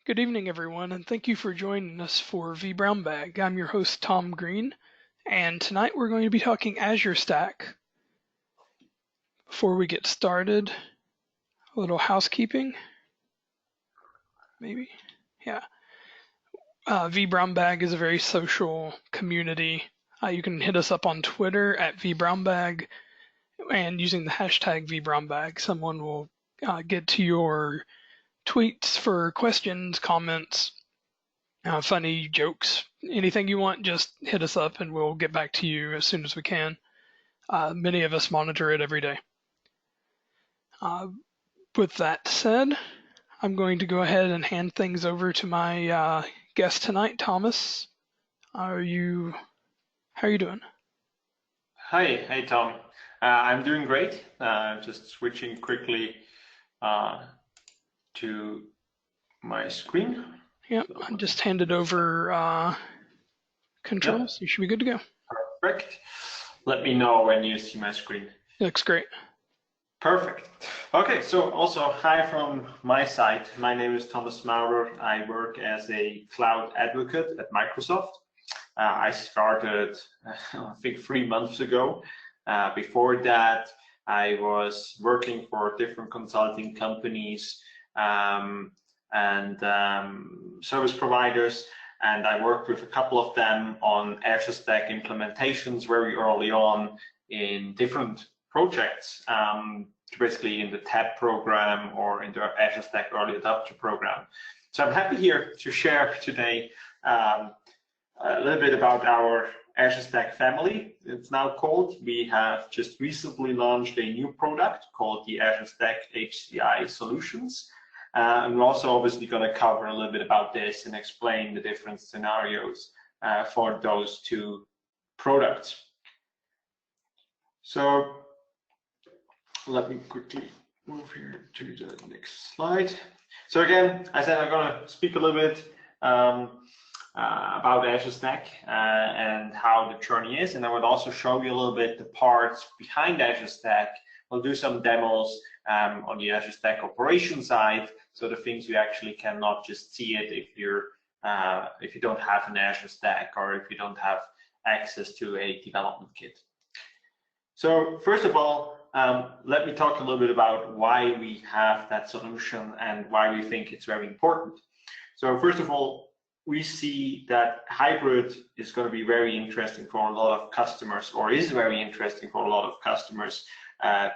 Good evening, everyone, and thank you for joining us for vBrownbag. I'm your host, Tom Green, and tonight we're going to be talking Azure Stack. Before we get started, a little housekeeping, maybe? Yeah. vBrownbag is a very social community. You can hit us up on Twitter at vBrownbag, and using the hashtag vBrownbag, someone will get to your tweets for questions, comments, funny jokes, anything you want, just hit us up and we'll get back to you as soon as we can. Many of us monitor it every day. With that said, I'm going to go ahead and hand things over to my guest tonight, Thomas. How are you doing? Hi, Tom. I'm doing great. Just switching quickly to my screen. Yep, I just handed over controls. Yep. You should be good to go. Perfect. Let me know when you see my screen. It looks great. Perfect. Okay, so also hi from my side. My name is Thomas Maurer. I work as a cloud advocate at Microsoft. I started, I think, 3 months ago. Before that, I was working for different consulting companies and service providers, and I worked with a couple of them on Azure Stack implementations very early on in different projects, basically in the TAB program or in the Azure Stack Early Adopter program. So I'm happy here to share today a little bit about our Azure Stack family. It's now called. We have just recently launched a new product called the Azure Stack HCI solutions. And we're also obviously going to cover a little bit about this and explain the different scenarios for those two products. So let me quickly move here to the next slide. So again, I said I'm going to speak a little bit about Azure Stack and how the journey is, and I would also show you a little bit the parts behind Azure Stack. We'll do some demos on the Azure Stack operation side, so the things you actually cannot just see it if you don't have an Azure Stack or if you don't have access to a development kit. So first of all, let me talk a little bit about why we have that solution and why we think it's very important. So first of all, we see that hybrid is going to be very interesting for a lot of customers, or is very interesting for a lot of customers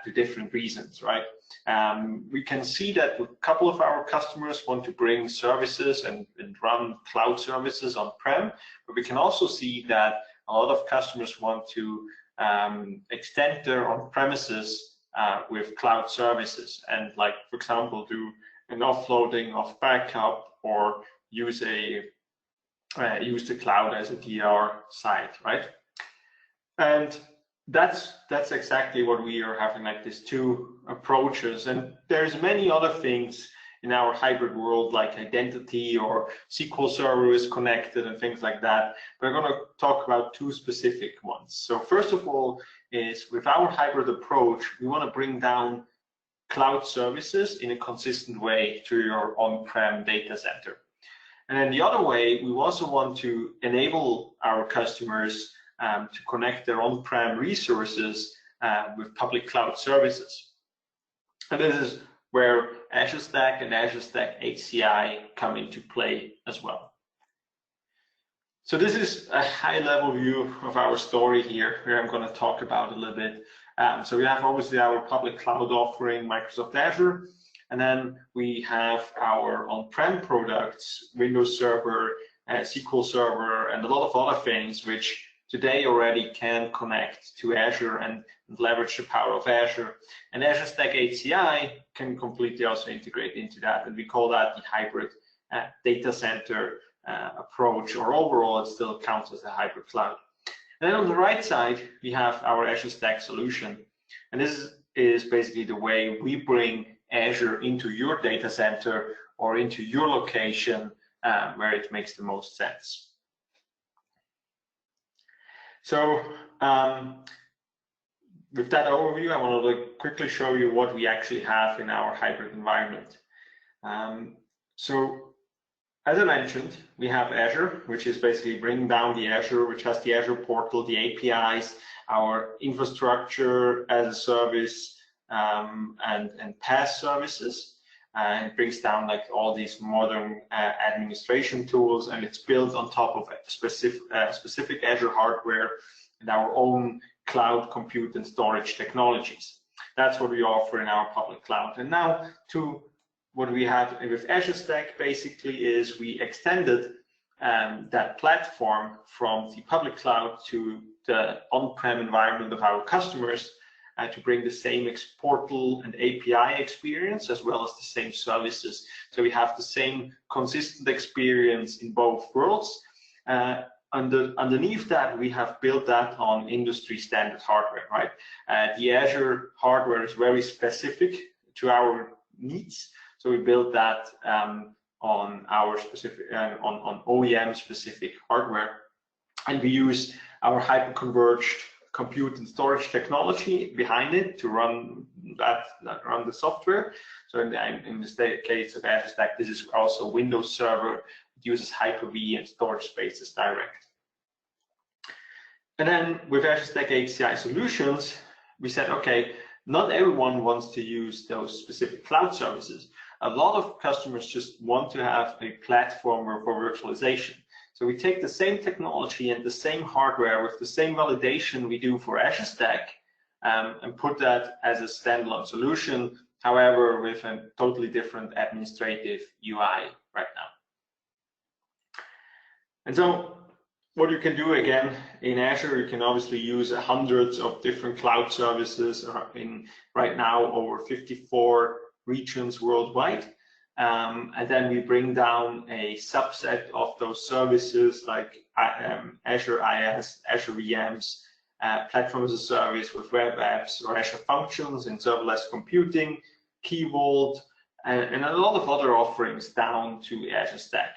to different reasons, right? We can see that a couple of our customers want to bring services and run cloud services on-prem, but we can also see that a lot of customers want to extend their on-premises with cloud services and, like, for example, do an offloading of backup or use the cloud as a DR site, right? And that's exactly what we are having, like these two approaches. And there's many other things in our hybrid world, like identity or SQL Server is connected and things like that. We're going to talk about two specific ones. So first of all is with our hybrid approach, we want to bring down cloud services in a consistent way to your on-prem data center. And then the other way, we also want to enable our customers to connect their on-prem resources with public cloud services. And this is where Azure Stack and Azure Stack HCI come into play as well. So this is a high-level view of our story here, where I'm going to talk about a little bit. So we have obviously our public cloud offering, Microsoft Azure. And then we have our on-prem products, Windows Server, SQL Server, and a lot of other things which today already can connect to Azure and leverage the power of Azure. And Azure Stack HCI can completely also integrate into that, and we call that the hybrid data center approach, or overall it still counts as a hybrid cloud. And then on the right side, we have our Azure Stack solution. And this is basically the way we bring Azure into your data center or into your location where it makes the most sense. So with that overview, I want to quickly show you what we actually have in our hybrid environment. So as I mentioned, we have Azure, which is basically bringing down the Azure, which has the Azure portal, the APIs, our infrastructure as a service, and PaaS services. And it brings down like all these modern administration tools, and it's built on top of specific Azure hardware and our own cloud compute and storage technologies. That's what we offer in our public cloud. And now to what we have with Azure Stack basically is we extended that platform from the public cloud to the on-prem environment of our customers to bring the same portal and API experience as well as the same services. So we have the same consistent experience in both worlds. Underneath that, we have built that on industry standard hardware, right? The Azure hardware is very specific to our needs. So we built that on our specific, on OEM specific hardware. And we use our hyper-converged compute and storage technology behind it to run run the software. So in the case of Azure Stack, this is also Windows Server. It uses Hyper-V and storage spaces direct. And then with Azure Stack HCI solutions, we said, okay, not everyone wants to use those specific cloud services. A lot of customers just want to have a platform for virtualization. So we take the same technology and the same hardware with the same validation we do for Azure Stack and put that as a standalone solution, however, with a totally different administrative UI right now. And so what you can do again in Azure, you can obviously use hundreds of different cloud services in right now over 54 regions worldwide. And then we bring down a subset of those services like Azure IaaS, Azure VMs, Platform as a Service with web apps, or Azure Functions in serverless computing, Key Vault, and a lot of other offerings down to Azure Stack.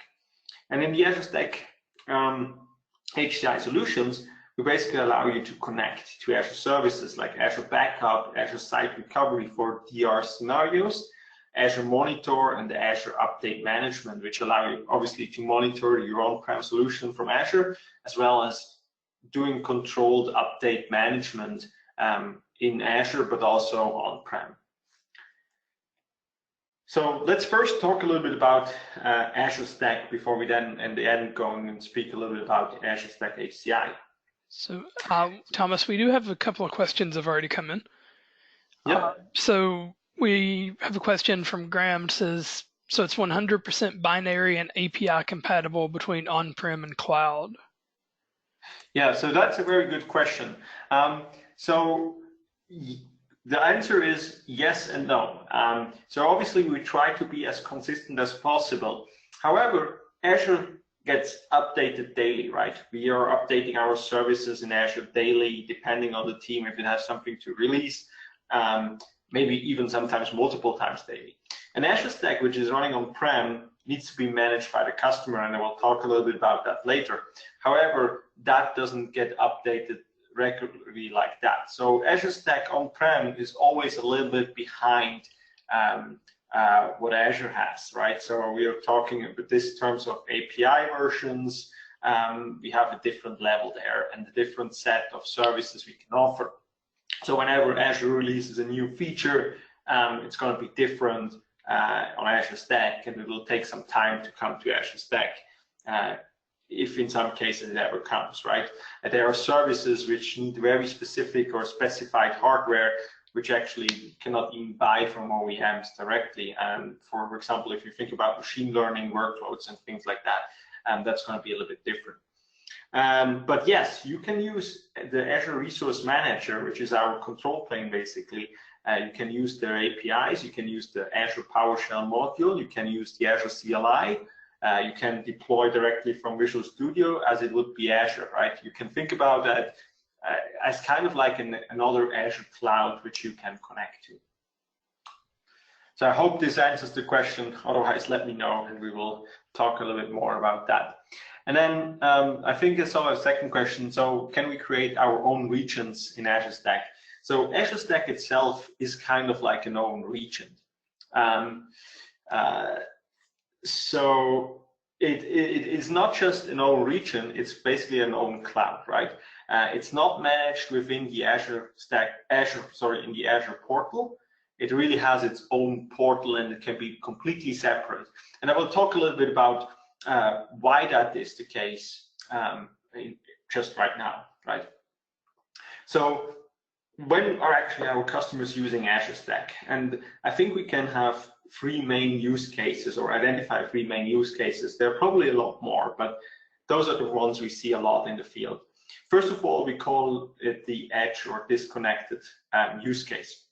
And in the Azure Stack HCI solutions, we basically allow you to connect to Azure services like Azure Backup, Azure Site Recovery for DR scenarios, Azure Monitor, and the Azure Update Management, which allow you obviously to monitor your on-prem solution from Azure, as well as doing controlled update management in Azure, but also on-prem. So let's first talk a little bit about Azure Stack before we then, in the end, go and speak a little bit about Azure Stack HCI. So, Thomas, we do have a couple of questions that have already come in. Yeah. So we have a question from Graham. It says, so it's 100% binary and API compatible between on-prem and cloud? Yeah, so that's a very good question. So the answer is yes and no. So obviously we try to be as consistent as possible. However, Azure gets updated daily, right? We are updating our services in Azure daily, depending on the team, if it has something to release, maybe even sometimes multiple times daily. And Azure Stack, which is running on-prem, needs to be managed by the customer, and I will talk a little bit about that later. However, that doesn't get updated regularly like that. So Azure Stack on-prem is always a little bit behind what Azure has, right? So we are talking about this in terms of API versions. We have a different level there and a different set of services we can offer. So whenever Azure releases a new feature, it's going to be different on Azure Stack, and it will take some time to come to Azure Stack, if in some cases it ever comes, right? And there are services which need very specific or specified hardware, which actually cannot even buy from OEMs directly. And for example, if you think about machine learning workloads and things like that, that's going to be a little bit different. But yes, you can use the Azure Resource Manager, which is our control plane basically. You can use their APIs, you can use the Azure PowerShell module, you can use the Azure CLI, you can deploy directly from Visual Studio as it would be Azure, right? You can think about that as kind of like another Azure cloud which you can connect to. So I hope this answers the question. Otherwise, let me know and we will talk a little bit more about that. And then I think I saw a second question. So can we create our own regions in Azure Stack? So Azure Stack itself is kind of like an own region. So it is not just an own region, it's basically an own cloud, right? It's not managed within the Azure in the Azure portal. It really has its own portal and it can be completely separate. And I will talk a little bit about why that is the case just right now, right? So when are actually our customers using Azure Stack? And I think we can have three main use cases, or identify three main use cases. There are probably a lot more, but those are the ones we see a lot in the field. First of all, we call it the edge or disconnected use case.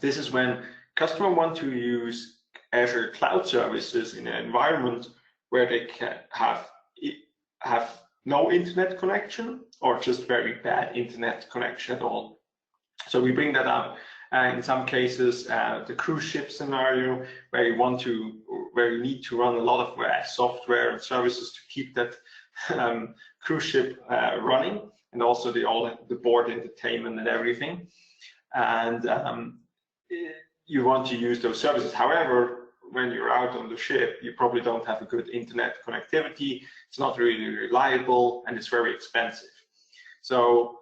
This is when customers want to use Azure cloud services in an environment where they can have no internet connection or just very bad internet connection at all. So we bring that up in some cases, the cruise ship scenario, where you need to run a lot of software and services to keep that cruise ship running, and also the board entertainment and everything. And you want to use those services. However, when you're out on the ship, you probably don't have a good internet connectivity. It's not really reliable, and it's very expensive. So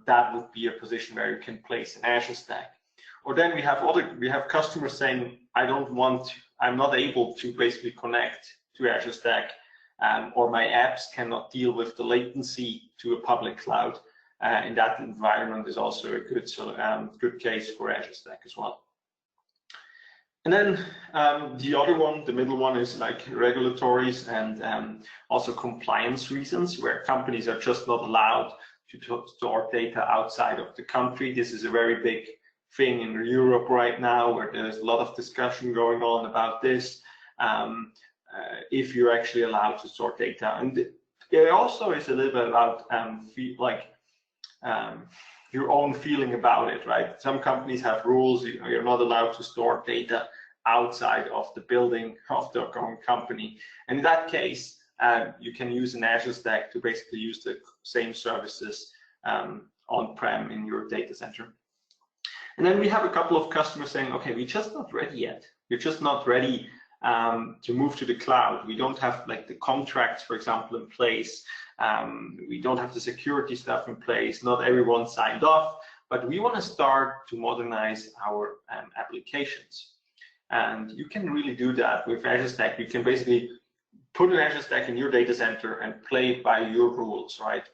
that would be a position where you can place an Azure Stack. Or then we have customers saying, I'm not able to basically connect to Azure Stack, or my apps cannot deal with the latency to a public cloud. In that environment is also a good case for Azure Stack as well. And then the other one, the middle one, is like regulatories and also compliance reasons, where companies are just not allowed to store data outside of the country. This is a very big thing in Europe right now, where there's a lot of discussion going on about this, if you're actually allowed to store data. And it also is a little bit about your own feeling about it, right? Some companies have rules. You're not allowed to store data outside of the building of the company. And in that case, you can use an Azure Stack to basically use the same services on-prem in your data center. And then we have a couple of customers saying, okay, we're just not ready yet. We're just not ready to move to the cloud. We don't have like the contracts, for example, in place. We don't have the security stuff in place. Not everyone signed off, but we want to start to modernize our applications. And you can really do that with Azure Stack. You can basically put an Azure Stack in your data center and play it by your rules, right?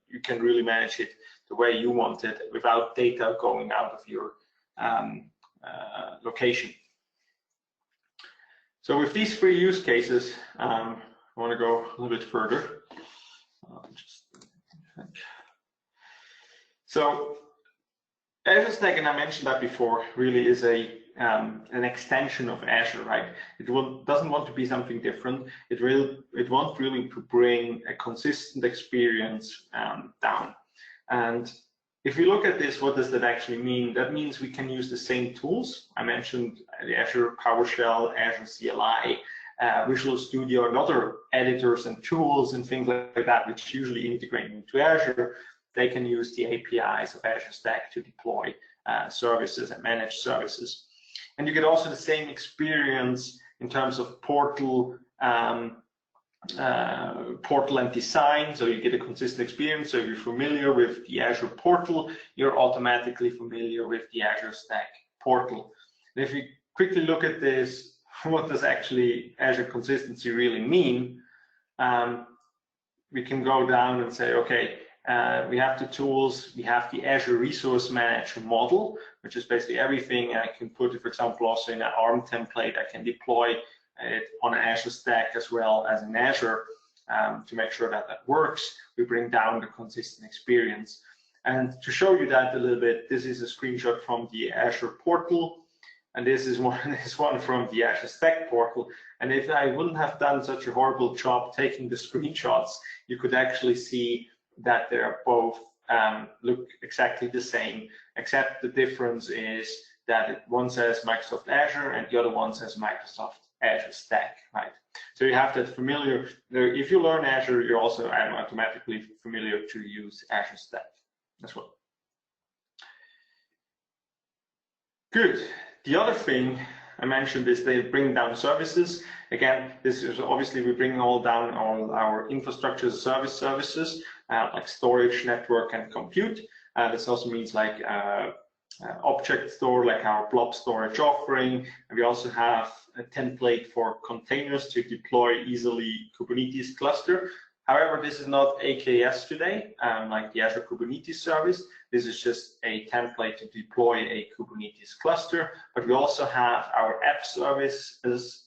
You can really manage it the way you want it without data going out of your location. So with these three use cases, I want to go a little bit further. So Azure Stack, and I mentioned that before, really is an extension of Azure, right? It doesn't want to be something different. It wants really to bring a consistent experience down. And if we look at this, what does that actually mean? That means we can use the same tools. I mentioned the Azure PowerShell, Azure CLI, Visual Studio, and other editors and tools and things like that, which usually integrate into Azure. They can use the APIs of Azure Stack to deploy services and manage services. And you get also the same experience in terms of portal and design. So you get a consistent experience. So if you're familiar with the Azure portal, you're automatically familiar with the Azure Stack portal. And if you quickly look at this, what does actually Azure Consistency really mean? We can go down and say, okay, we have the tools, we have the Azure Resource Manager model, which is basically everything. I can put it, for example, also in an ARM template. I can deploy it on an Azure Stack as well as in Azure to make sure that that works. We bring down the consistent experience. And to show you that a little bit, this is a screenshot from the Azure portal. And this is one from the Azure Stack portal. And if I wouldn't have done such a horrible job taking the screenshots, you could actually see that they are both look exactly the same, except the difference is that one says Microsoft Azure and the other one says Microsoft Azure Stack, right? So you have that familiar. If you learn Azure, you're also automatically familiar to use Azure Stack as well. Good. The other thing I mentioned this, they bring down services. Again, this is obviously we bring all down all our infrastructure as a service services, like storage, network, and compute. This also means like object store, like our blob storage offering. And we also have a template for containers to deploy easily Kubernetes cluster. However, this is not AKS today, like the Azure Kubernetes service. This is just a template to deploy a Kubernetes cluster, but we also have our app services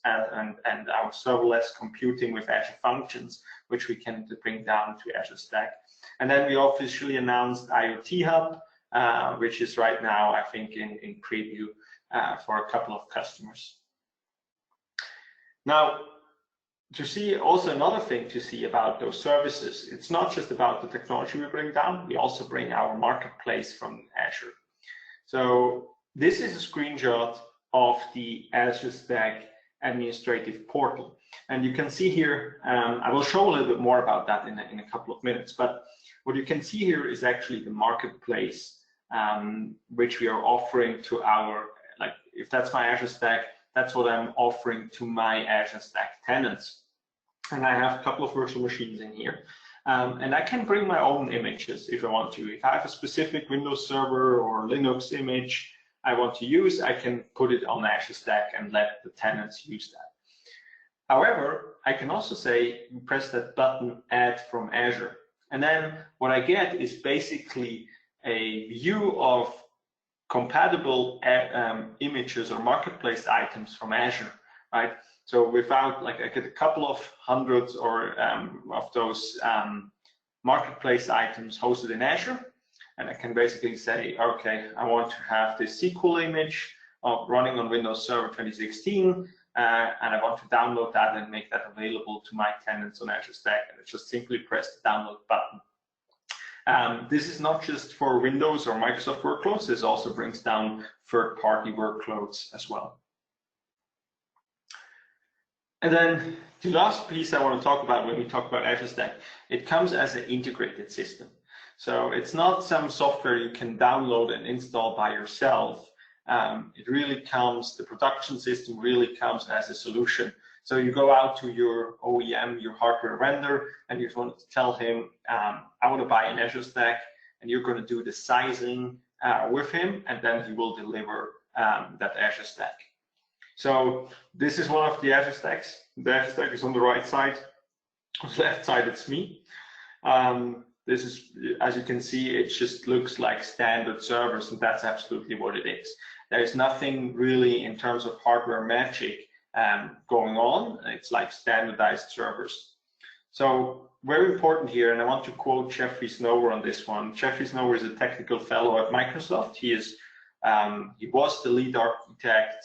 and our serverless computing with Azure Functions, which we can bring down to Azure Stack. And then we officially announced IoT Hub, which is right now, I think, in preview for a couple of customers. Now, to see also another thing to see about those services, it's not just about the technology we bring down, we also bring our marketplace from Azure. So this is a screenshot of the Azure Stack administrative portal. And you can see here, I will show a little bit more about that in a couple of minutes, but what you can see here is actually the marketplace which we are offering to our, like if that's my Azure Stack, that's what I'm offering to my Azure Stack tenants. And I have a couple of virtual machines in here. And I can bring my own images if I want to. If I have a specific Windows Server or Linux image I want to use, I can put it on Azure Stack and let the tenants use that. However, I can also say, press that button, Add from Azure. And then what I get is basically a view of compatible images or marketplace items from Azure, right? So without, like, I get a couple of hundreds or of those marketplace items hosted in Azure, and I can basically say, okay, I want to have this SQL image running on Windows Server 2016, and I want to download that and make that available to my tenants on Azure Stack, and I just simply press the download button. This is not just for Windows or Microsoft workloads, this also brings down third-party workloads as well. And then the last piece I want to talk about when we talk about Azure Stack, it comes as an integrated system. So it's not some software you can download and install by yourself. It really comes, the production system really comes as a solution. So you go out to your OEM, your hardware vendor, and you want to tell him, I want to buy an Azure Stack, and you're going to do the sizing with him, and then he will deliver that Azure Stack. So this is one of the Azure Stacks. The Azure Stack is on the right side. On the left side, it's me. This is, as you can see, it just looks like standard servers, and that's absolutely what it is. There's nothing really in terms of hardware magic going on. It's like standardized servers. So very important here, and I want to quote Jeffrey Snower on this one. Jeffrey Snower is a technical fellow at Microsoft. He was the lead architect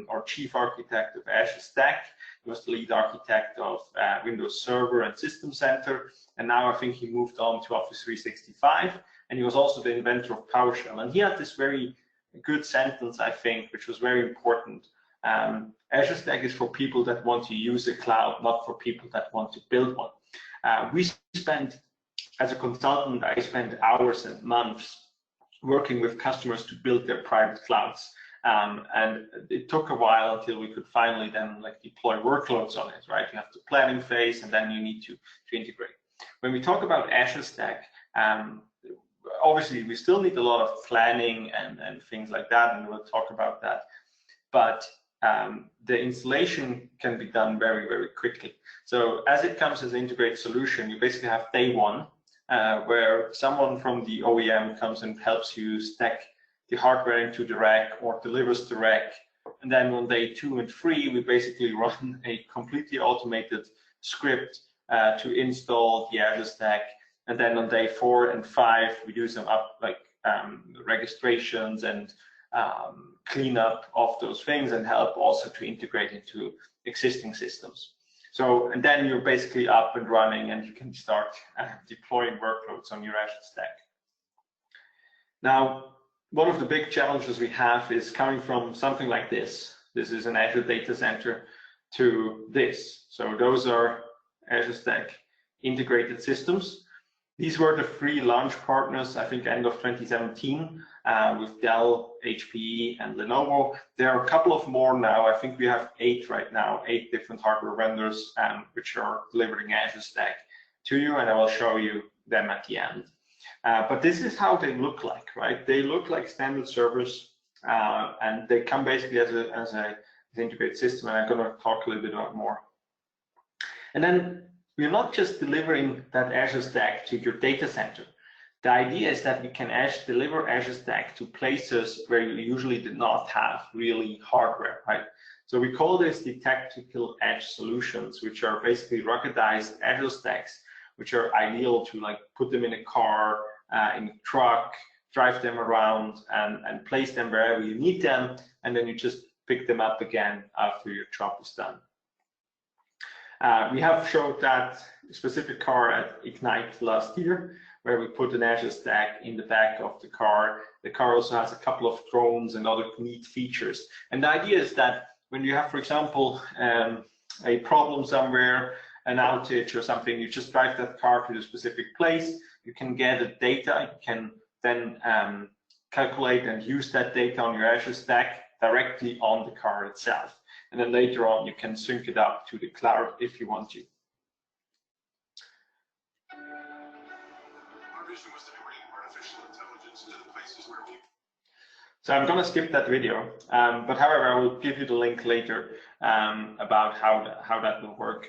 or chief architect of Azure Stack. He was the lead architect of Windows Server and System Center, and now I think he moved on to Office 365. And he was also the inventor of PowerShell. And he had this very good sentence, I think, which was very important. Azure Stack is for people that want to use a cloud, not for people that want to build one. We spend, as a consultant, I spend hours and months working with customers to build their private clouds. And it took a while until we could finally then like deploy workloads on it, right? You have the planning phase, and then you need to integrate. When we talk about Azure Stack, obviously we still need a lot of planning and things like that, and we'll talk about that. But the installation can be done very, very quickly. So as it comes as an integrated solution, you basically have day one, where someone from the OEM comes and helps you stack the hardware into the rack or delivers the rack. And then on day 2 and 3, we basically run a completely automated script to install the Azure Stack. And then on day 4 and 5, we do some registrations and cleanup of those things and help also to integrate into existing systems. So, and then you're basically up and running and you can start deploying workloads on your Azure Stack. Now, one of the big challenges we have is coming from something like this. This is an Azure Datacenter to this. So those are Azure Stack integrated systems. These were the 3 launch partners, I think, end of 2017, with Dell, HPE, and Lenovo. There are a couple of more now. I think we have 8 right now, 8 different hardware vendors which are delivering Azure Stack to you, and I will show you them at the end. But this is how they look like, right? They look like standard servers, and they come basically as an integrated system, and I'm going to talk a little bit about more. And then we're not just delivering that Azure Stack to your data center. The idea is that we can deliver Azure Stack to places where you usually did not have really hardware, right? So we call this the tactical edge solutions, which are basically ruggedized Azure Stacks, which are ideal to like put them in a car, in a truck, drive them around, and place them wherever you need them, and then you just pick them up again after your job is done. We have showed that specific car at Ignite last year, where we put an Azure Stack in the back of the car. The car also has a couple of drones and other neat features. And the idea is that when you have, for example, a problem somewhere, an outage or something, you just drive that car to a specific place, you can gather data, you can then calculate and use that data on your Azure Stack directly on the car itself. And then later on, you can sync it up to the cloud if you want to. Our vision was to bring artificial intelligence into the places where people. So I'm going to skip that video, but however, I will give you the link later about how that will work.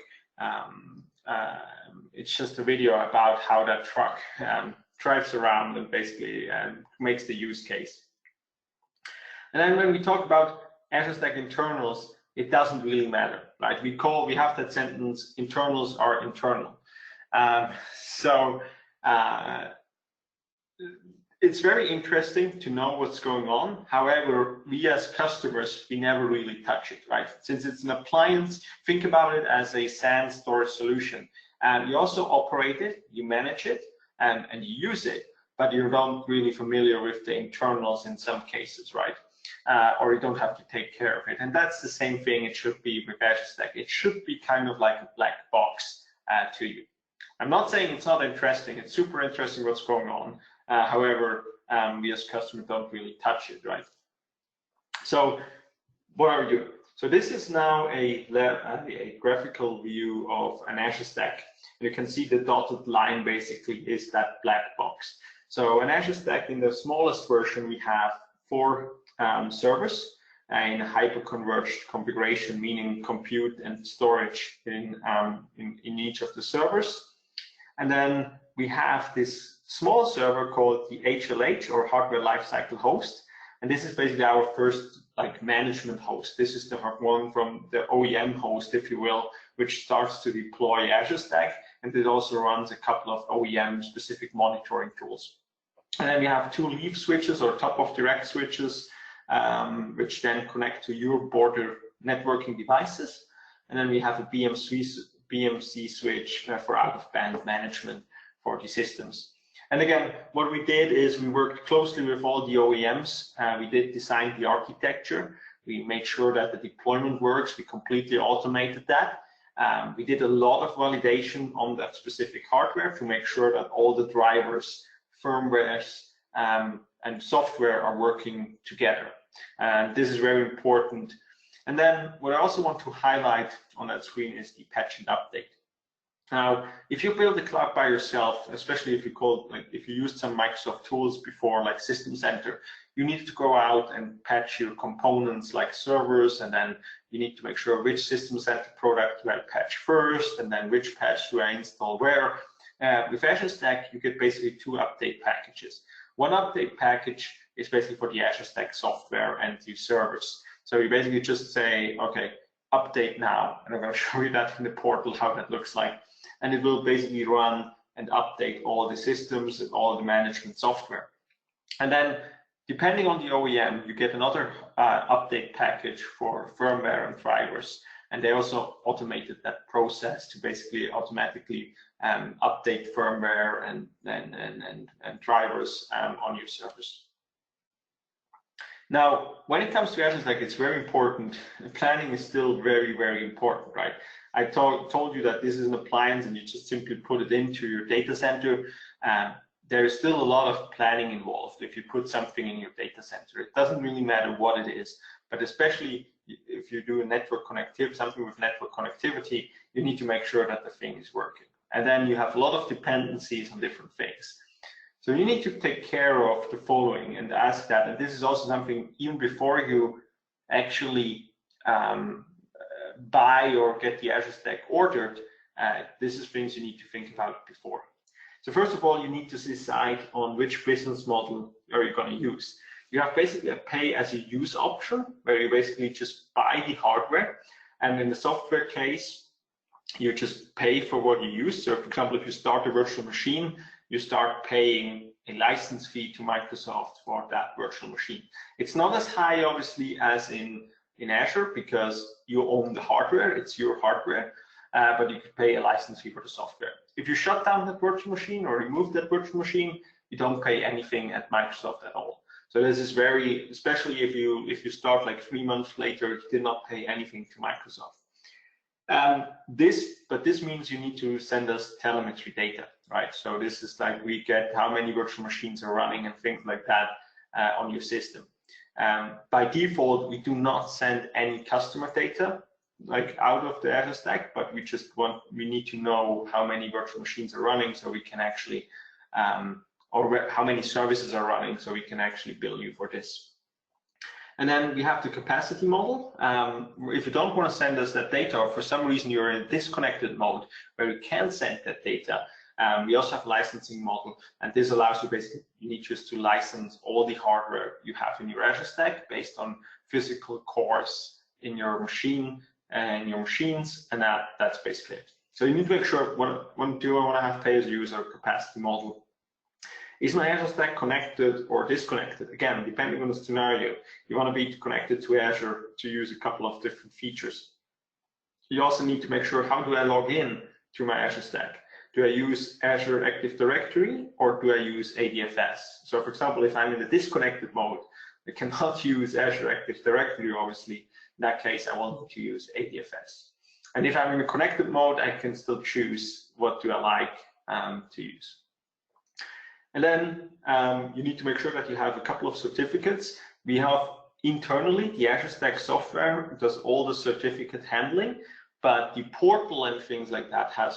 It's just a video about how that truck drives around and basically makes the use case. And then when we talk about Azure Stack internals, it doesn't really matter, right? We have that sentence, internals are internal. It's very interesting to know what's going on. However, we as customers, we never really touch it, right? Since it's an appliance, think about it as a SAN storage solution. You also operate it, you manage it, and you use it, but you're not really familiar with the internals in some cases, right? Or you don't have to take care of it. And that's the same thing it should be with Azure Stack. It should be kind of like a black box to you. I'm not saying it's not interesting. It's super interesting what's going on. However, we as customers don't really touch it, right? So what are we doing? So this is now a graphical view of an Azure Stack. You can see the dotted line basically is that black box. So an Azure Stack in the smallest version, we have 4 servers in a hyper-converged configuration, meaning compute and storage in each of the servers. And then we have this small server called the HLH, or Hardware Lifecycle Host. And this is basically our first management host. This is the one from the OEM host, if you will, which starts to deploy Azure Stack. And it also runs a couple of OEM specific monitoring tools. And then we have 2 leaf switches or top of direct switches, which then connect to your border networking devices. And then we have a BMC switch for out-of-band management for the systems. And again, what we did is we worked closely with all the OEMs. We did design the architecture. We made sure that the deployment works. We completely automated that. We did a lot of validation on that specific hardware to make sure that all the drivers, firmwares, and software are working together. And this is very important. And then what I also want to highlight on that screen is the patch and update. Now, if you build the cloud by yourself, especially if you used some Microsoft tools before, like System Center, you need to go out and patch your components like servers, and then you need to make sure which System Center product do I patch first, and then which patch do I install where. With Azure Stack, you get basically 2 update packages. One update package is basically for the Azure Stack software and the servers. So you basically just say, okay, update now, and I'm going to show you that in the portal, how that looks like. And it will basically run and update all the systems and all the management software. And then, depending on the OEM, you get another update package for firmware and drivers. And they also automated that process to basically automatically update firmware and drivers on your servers. Now, when it comes to Azure Stack, it's very important. Planning is still very, very important, right? I told you that this is an appliance and you just simply put it into your data center. there is still a lot of planning involved if you put something in your data center. It doesn't really matter what it is, but especially if you do a network connectivity, something with network connectivity, you need to make sure that the thing is working. And then you have a lot of dependencies on different things. So you need to take care of the following and ask that. And this is also something even before you actually buy or get the Azure Stack ordered, this is things you need to think about before. So first of all, you need to decide on which business model are you going to use. You have basically a pay-as-you-use option, where you basically just buy the hardware. And in the software case, you just pay for what you use. So for example, if you start a virtual machine, you start paying a license fee to Microsoft for that virtual machine. It's not as high, obviously, as in Azure, because you own the hardware, it's your hardware. But you could pay a license fee for the software. If you shut down that virtual machine or remove that virtual machine, you don't pay anything at Microsoft at all. So this is very, especially if you start like 3 months later, you did not pay anything to Microsoft. But this means you need to send us telemetry data, right? So this is like we get how many virtual machines are running and things like that on your system. By default, we do not send any customer data like out of the Azure Stack, but we need to know how many virtual machines are running so we can actually, or how many services are running so we can actually bill you for this. And then we have the capacity model. If you don't want to send us that data, or for some reason you're in a disconnected mode where you can't send that data, we also have licensing model, and this allows you basically, you need just to license all the hardware you have in your Azure Stack based on physical cores in your machine and your machines, and that's basically it. So you need to make sure, do I want to have pay-as-you-use or capacity model? Is my Azure Stack connected or disconnected? Again, depending on the scenario, you want to be connected to Azure to use a couple of different features. You also need to make sure, how do I log in to my Azure Stack? Do I use Azure Active Directory or do I use ADFS? So for example, if I'm in the disconnected mode, I cannot use Azure Active Directory, obviously. In that case, I want to use ADFS. And if I'm in a connected mode, I can still choose what do I like to use. And then you need to make sure that you have a couple of certificates. We have internally, the Azure Stack software does all the certificate handling, but the portal and things like that have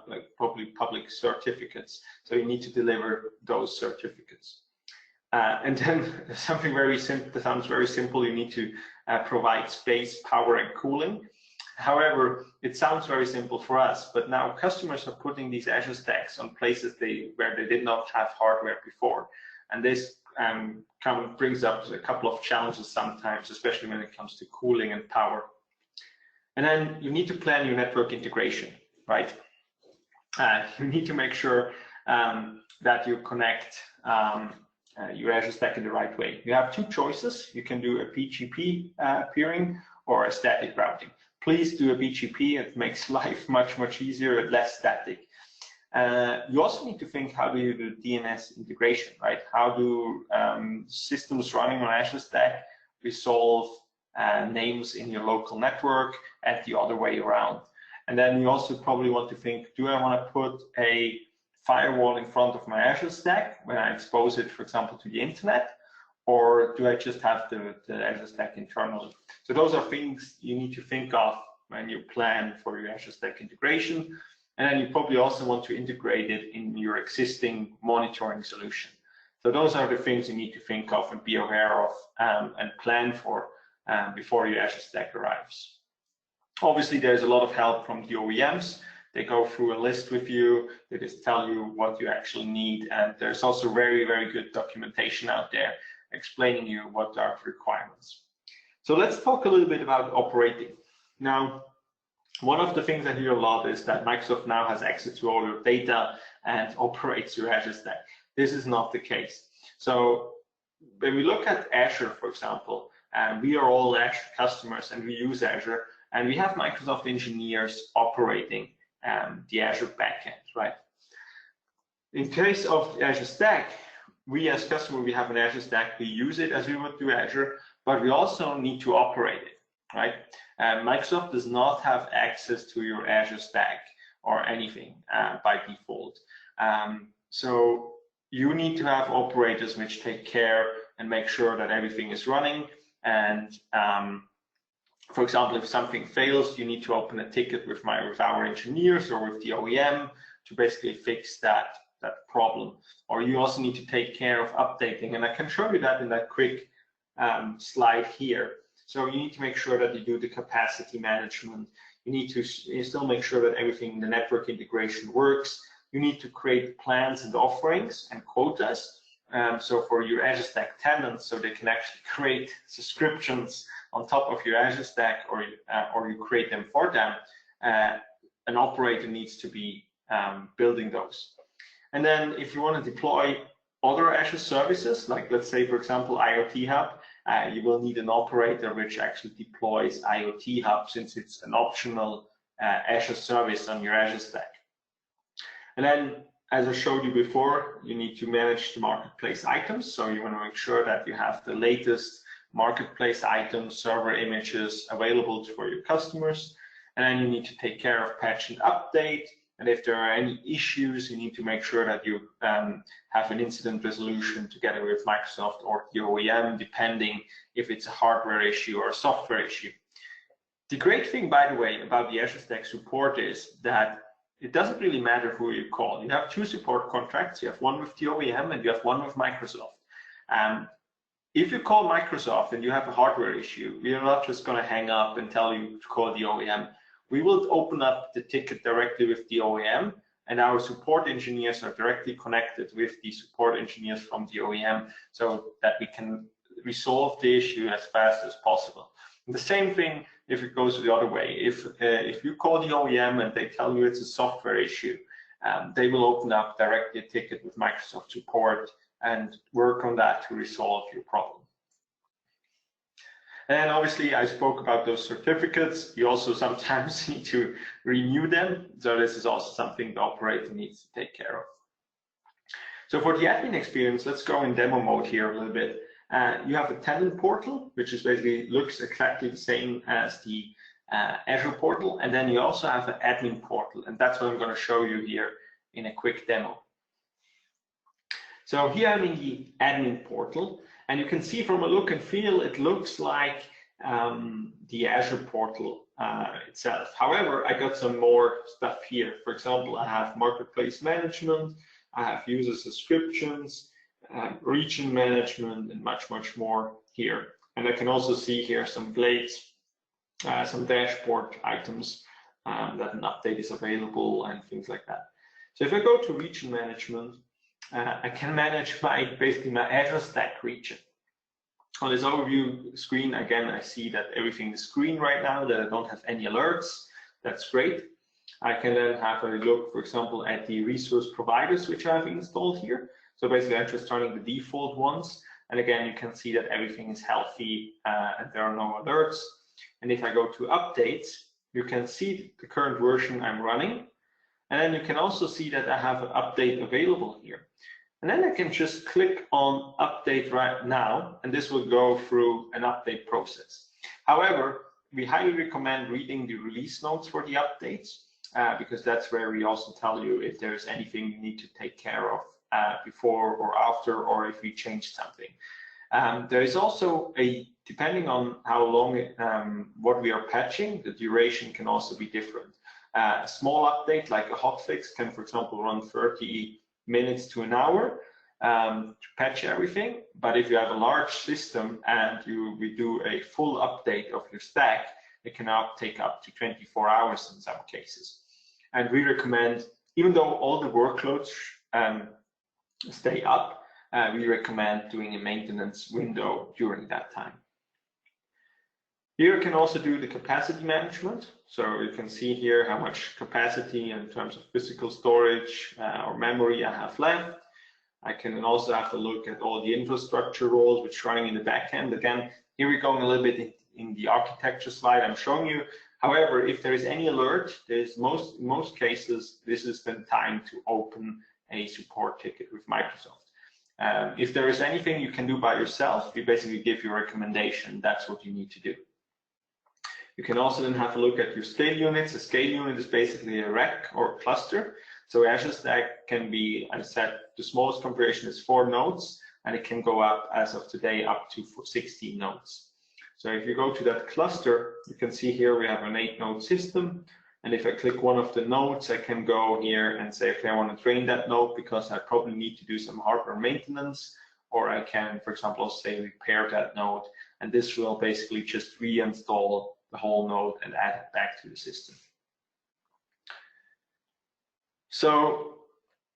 like probably public certificates. So you need to deliver those certificates. And then something very simple, that sounds very simple, you need to provide space, power, and cooling. However, it sounds very simple for us, but now customers are putting these Azure Stacks on places where they did not have hardware before. And this brings up a couple of challenges sometimes, especially when it comes to cooling and power. And then you need to plan your network integration, right? You need to make sure that you connect your Azure Stack in the right way. You have two choices. You can do a BGP peering or a static routing. Please do a BGP. It makes life much, much easier and less static. You also need to think, how do you do DNS integration, right? How do systems running on Azure Stack resolve names in your local network and the other way around? And then you also probably want to think, do I want to put a firewall in front of my Azure Stack when I expose it, for example, to the internet? Or do I just have the Azure Stack internally? So those are things you need to think of when you plan for your Azure Stack integration. And then you probably also want to integrate it in your existing monitoring solution. So those are the things you need to think of and be aware of and plan for before your Azure Stack arrives. Obviously, there's a lot of help from the OEMs. They go through a list with you. They just tell you what you actually need. And there's also very, very good documentation out there explaining you what are the requirements. So let's talk a little bit about operating. Now, one of the things I hear a lot is that Microsoft now has access to all your data and operates your Azure Stack. This is not the case. So when we look at Azure, for example, we are all Azure customers and we use Azure, and we have Microsoft engineers operating the Azure backend, right? In case of the Azure Stack, we as customer, we have an Azure Stack, we use it as we would do Azure, but we also need to operate it, right? Microsoft does not have access to your Azure Stack or anything by default. So you need to have operators which take care and make sure that everything is running. And for example, if something fails, you need to open a ticket with our engineers or with the OEM to basically fix that problem. Or you also need to take care of updating. And I can show you that in that quick slide here. So you need to make sure that you do the capacity management. You need to still make sure that everything in the network integration works. You need to create plans and offerings and quotas. So for your Azure Stack tenants, so they can actually create subscriptions on top of your Azure Stack, or you create them for them. An operator needs to be building those. And then if you want to deploy other Azure services, like let's say, for example, IoT Hub, you will need an operator which actually deploys IoT Hub, since it's an optional Azure service on your Azure Stack. And then, as I showed you before, you need to manage the marketplace items. So you want to make sure that you have the latest marketplace items, server images available for your customers. And then you need to take care of patch and update. And if there are any issues, you need to make sure that you have an incident resolution together with Microsoft or the OEM, depending if it's a hardware issue or a software issue. The great thing, by the way, about the Azure Stack support is that it doesn't really matter who you call. You have two support contracts. You have one with the OEM and you have one with Microsoft. If you call Microsoft and you have a hardware issue, we are not just going to hang up and tell you to call the OEM. We will open up the ticket directly with the OEM, and our support engineers are directly connected with the support engineers from the OEM, so that we can resolve the issue as fast as possible. And the same thing if it goes the other way. If you call the OEM and they tell you it's a software issue, they will open up directly a ticket with Microsoft support and work on that to resolve your problem. And obviously, I spoke about those certificates. You also sometimes need to renew them. So this is also something the operator needs to take care of. So for the admin experience, let's go in demo mode here a little bit. You have a tenant portal, which is basically looks exactly the same as the Azure portal. And then you also have an admin portal. And that's what I'm going to show you here in a quick demo. So here I'm in the admin portal. And you can see from a look and feel, it looks like the Azure portal itself. However, I got some more stuff here. For example, I have marketplace management, I have user subscriptions, region management, and much more here. And I can also see here some blades, some dashboard items that an update is available and things like that. So if I go to region management, I can manage basically my Azure Stack region. On this overview screen, again, I see that everything is green right now, that I don't have any alerts. That's great. I can then have a look, for example, at the resource providers which I have installed here. So basically, I'm just turning the default ones. And again, you can see that everything is healthy and there are no alerts. And if I go to updates, you can see the current version I'm running. And then you can also see that I have an update available here. And then I can just click on update right now, and this will go through an update process. However, we highly recommend reading the release notes for the updates, because that's where we also tell you if there's anything you need to take care of before or after, or if we change something. There is also depending on how long what we are patching, the duration can also be different. A small update like a hotfix can, for example, run 30 minutes to an hour to patch everything. But if you have a large system and we do a full update of your stack, it can now take up to 24 hours in some cases. And we recommend, even though all the workloads stay up, we recommend doing a maintenance window during that time. Here you can also do the capacity management. So you can see here how much capacity in terms of physical storage or memory I have left. I can also have a look at all the infrastructure roles which are running in the backend. Again, here we're going a little bit in the architecture slide I'm showing you. However, if there is any alert, there's in most cases, this is the time to open a support ticket with Microsoft. If there is anything you can do by yourself, we basically give you a recommendation. That's what you need to do. You can also then have a look at your scale units. A scale unit is basically a rack or a cluster. So Azure Stack can be, as I said, the smallest configuration is 4 nodes, and it can go up, as of today, up to 16 nodes. So if you go to that cluster, you can see here we have an 8-node system. And if I click one of the nodes, I can go here and say, okay, I want to drain that node because I probably need to do some hardware maintenance. Or I can, for example, say repair that node. And this will basically just reinstall the whole node and add it back to the system. So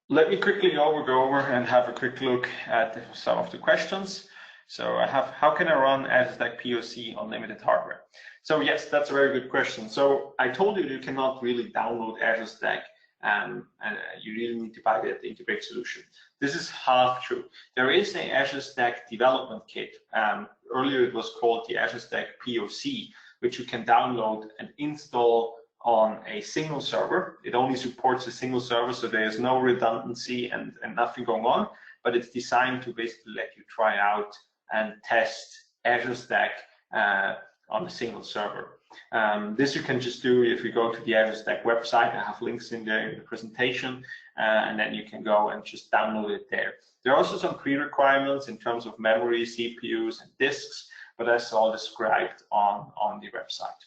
let me quickly go over and have a quick look at some of the questions. So I have, how can I run Azure Stack POC on limited hardware? So yes, that's a very good question. So I told you cannot really download Azure Stack and you really need to buy the integrated solution. This is half true. There is an Azure Stack development kit. Earlier it was called the Azure Stack POC, which you can download and install on a single server. It only supports a single server, so there's no redundancy and nothing going on, but it's designed to basically let you try out and test Azure Stack on a single server. This you can just do if you go to the Azure Stack website. I have links in there in the presentation, and then you can go and just download it there. There are also some pre-requirements in terms of memory, CPUs, and disks, but that's all described on the website.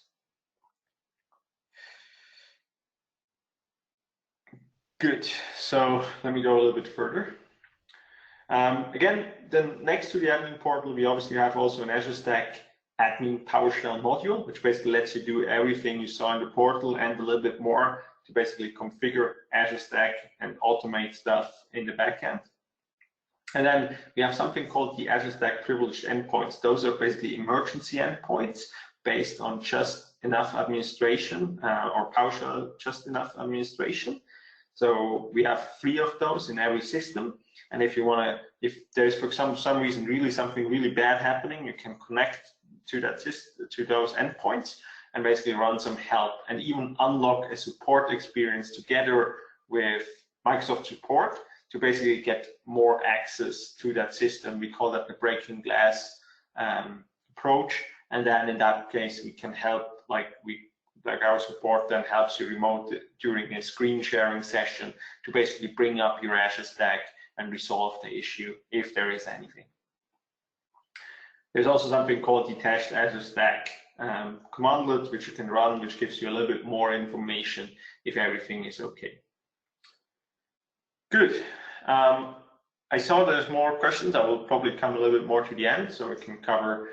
Good, so let me go a little bit further. Again, then next to the admin portal, we obviously have also an Azure Stack admin PowerShell module, which basically lets you do everything you saw in the portal and a little bit more to basically configure Azure Stack and automate stuff in the backend. And then we have something called the Azure Stack privileged endpoints. Those are basically emergency endpoints based on just enough administration or PowerShell just enough administration. So we have 3 of those in every system. And if you want to, if there's for some reason really something really bad happening, you can connect to that system, to those endpoints, and basically run some help and even unlock a support experience together with Microsoft support to basically get more access to that system. We call that the breaking glass approach. And then in that case, we can help, like our support then helps you remote during a screen sharing session to basically bring up your Azure Stack and resolve the issue if there is anything. There's also something called detached Azure Stack commandlet, which you can run, which gives you a little bit more information if everything is okay. Good. I saw there's more questions. I will probably come a little bit more to the end, so we can cover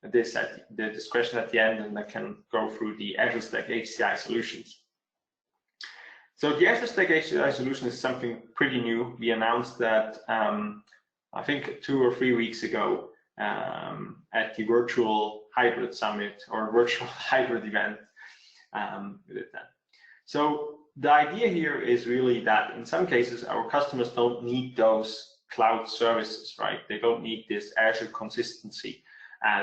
this question at the end, and I can go through the Azure Stack HCI solutions. So the Azure Stack HCI solution is something pretty new. We announced that I think 2 or 3 weeks ago at the virtual hybrid summit or virtual hybrid event. We did that. So the idea here is really that in some cases our customers don't need those cloud services, right? They don't need this Azure Consistency.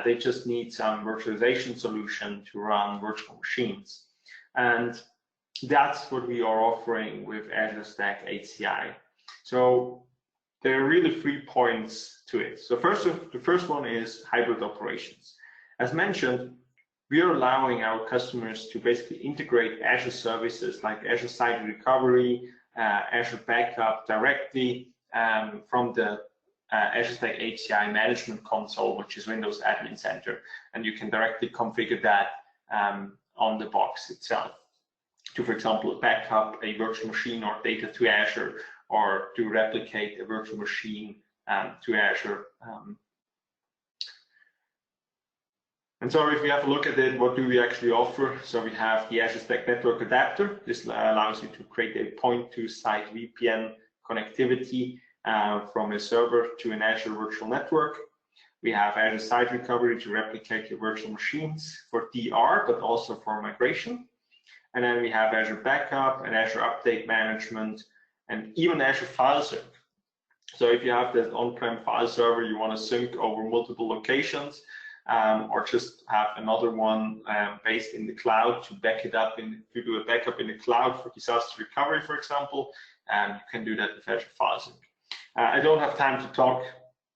They just need some virtualization solution to run virtual machines. And that's what we are offering with Azure Stack HCI. So there are really 3 points to it. So the first one is hybrid operations. As mentioned, we are allowing our customers to basically integrate Azure services like Azure Site Recovery, Azure Backup directly from the Azure Stack HCI Management Console, which is Windows Admin Center, and you can directly configure that on the box itself to, for example, back up a virtual machine or data to Azure, or to replicate a virtual machine to Azure. And so if we have a look at it, what do we actually offer? So we have the Azure Stack Network Adapter. This allows you to create a point-to-site VPN connectivity from a server to an Azure virtual network. We have Azure Site Recovery to replicate your virtual machines for DR, but also for migration. And then we have Azure Backup and Azure Update Management, and even Azure File Sync. So if you have that on-prem file server you want to sync over multiple locations, or just have another one based in the cloud to back it up to do a backup in the cloud for disaster recovery, for example, you can do that with Azure File Sync. I don't have time to talk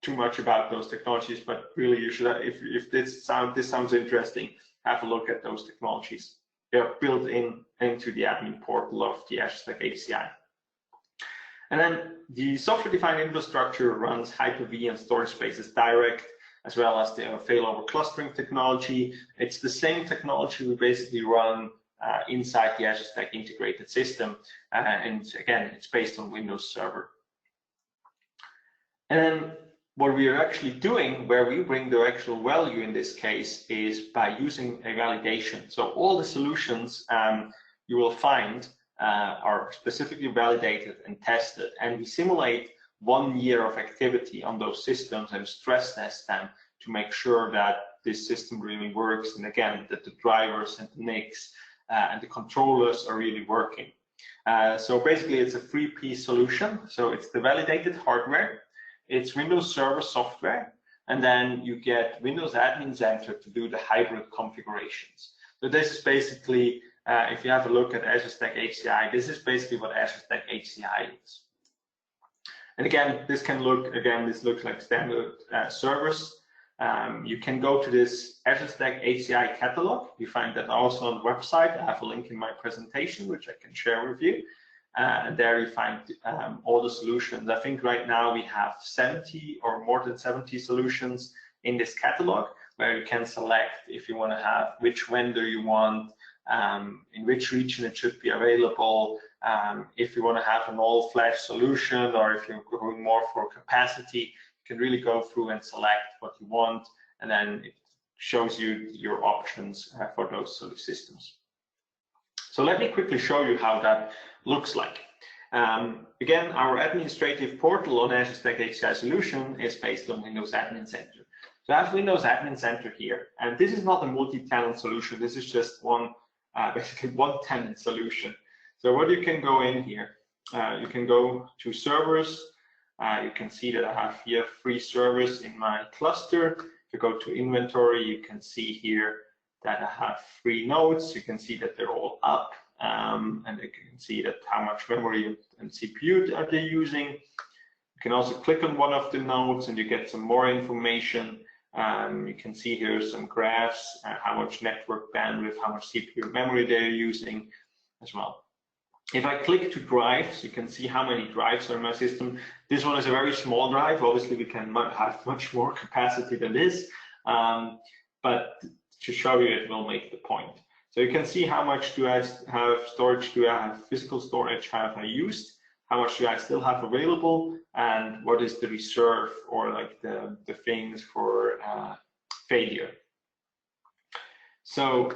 too much about those technologies, but really you should, if this sounds interesting, have a look at those technologies. built into the admin portal of the Azure Stack HCI. And then the software-defined infrastructure runs Hyper-V and storage spaces direct, as well as the failover clustering technology. It's the same technology we basically run inside the Azure Stack integrated system. And again, it's based on Windows Server. And then what we are actually doing, where we bring the actual value in this case, is by using a validation. So all the solutions you will find are specifically validated and tested, and we simulate 1 year of activity on those systems and stress test them to make sure that this system really works, and again, that the drivers and the NICs and the controllers are really working. So basically, it's a 3-piece solution. So it's the validated hardware, it's Windows Server software, and then you get Windows Admin Center to do the hybrid configurations. So this is basically, if you have a look at Azure Stack HCI, this is basically what Azure Stack HCI is. And again, this looks like standard servers. You can go to this Azure Stack HCI catalog. You find that also on the website. I have a link in my presentation, which I can share with you. And there you find all the solutions. I think right now we have 70 or more than 70 solutions in this catalog, where you can select if you want to have which vendor you want, in which region it should be available, if you want to have an all-flash solution, or if you're going more for capacity, you can really go through and select what you want, and then it shows you your options for those sort of systems. So let me quickly show you how that looks like. Again, our administrative portal on Azure Stack HCI solution is based on Windows Admin Center. So I have Windows Admin Center here, and this is not a multi-tenant solution. This is just basically one tenant solution. So what you can go in here, you can go to servers. You can see that I have here 3 servers in my cluster. If you go to inventory, you can see here that I have 3 nodes. You can see that they're all up, and you can see that how much memory and CPU are they using. You can also click on one of the nodes and you get some more information. You can see here some graphs, how much network bandwidth, how much CPU memory they're using as well. If I click to drives, you can see how many drives are in my system. This one is a very small drive. Obviously, we can have much more capacity than this, but to show you, it will make the point. So you can see how much do I have storage, do I have physical storage, have I used, how much do I still have available, and what is the reserve, or like the things for failure. So